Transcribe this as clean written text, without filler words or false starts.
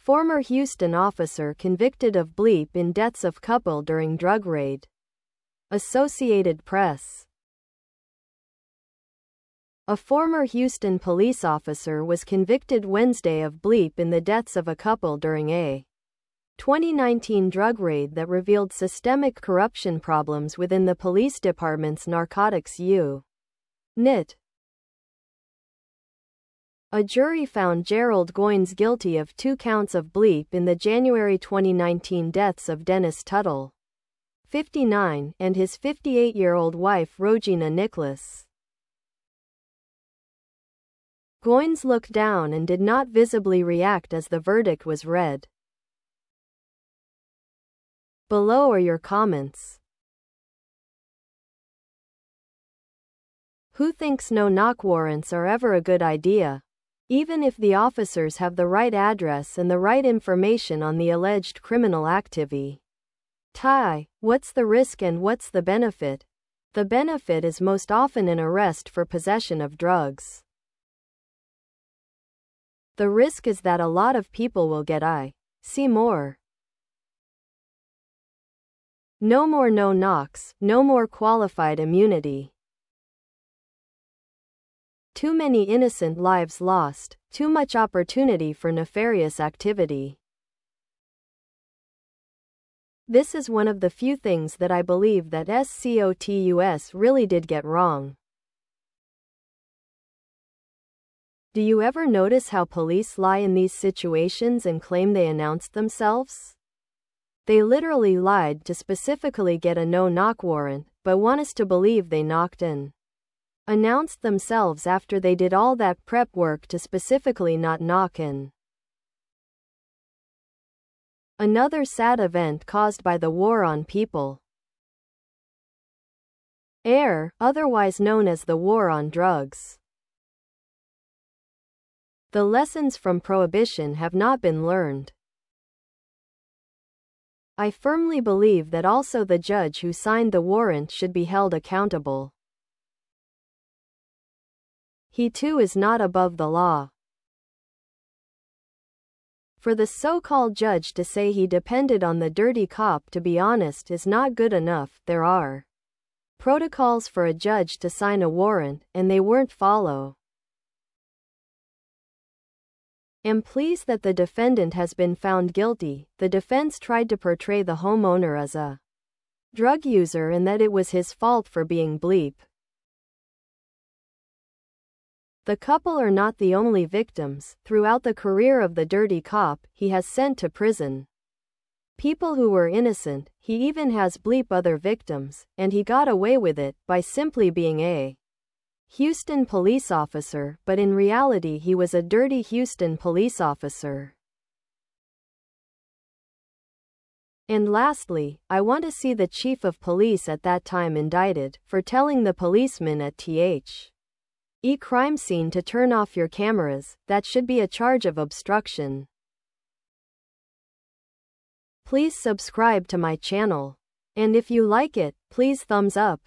Former Houston officer convicted of bleep in deaths of couple during drug raid. Associated Press. A former Houston police officer was convicted Wednesday of bleep in the deaths of a couple during a 2019 drug raid that revealed systemic corruption problems within the police department's narcotics unit. A jury found Gerald Goins guilty of 2 counts of bleep in the January 2019 deaths of Dennis Tuttle, 59, and his 58-year-old wife Rogina Nicholas. Goins looked down and did not visibly react as the verdict was read. Below are your comments. Who thinks no-knock warrants are ever a good idea? Even if the officers have the right address and the right information on the alleged criminal activity. What's the risk and what's the benefit? The benefit is most often an arrest for possession of drugs. The risk is that a lot of people will get see more. No more no-knocks, no more qualified immunity. Too many innocent lives lost, too much opportunity for nefarious activity. This is one of the few things that I believe that SCOTUS really did get wrong. Do you ever notice how police lie in these situations and claim they announced themselves? They literally lied to specifically get a no-knock warrant, but want us to believe they knocked and announced themselves after they did all that prep work to specifically not knock in. Another sad event caused by the war on people. Otherwise known as the war on drugs. The lessons from Prohibition have not been learned. I firmly believe that also the judge who signed the warrant should be held accountable. He too is not above the law. For the so-called judge to say he depended on the dirty cop to be honest is not good enough. There are protocols for a judge to sign a warrant, and they weren't followed. Am pleased that the defendant has been found guilty. The defense tried to portray the homeowner as a drug user and that it was his fault for being bleep. The couple are not the only victims. Throughout the career of the dirty cop, he has sent to prison people who were innocent. He even has bleep other victims, and he got away with it by simply being a Houston police officer, but in reality he was a dirty Houston police officer. And lastly, I want to see the chief of police at that time indicted for telling the policeman at the crime scene to turn off your cameras. That should be a charge of obstruction. Please subscribe to my channel. And if you like it, please thumbs up.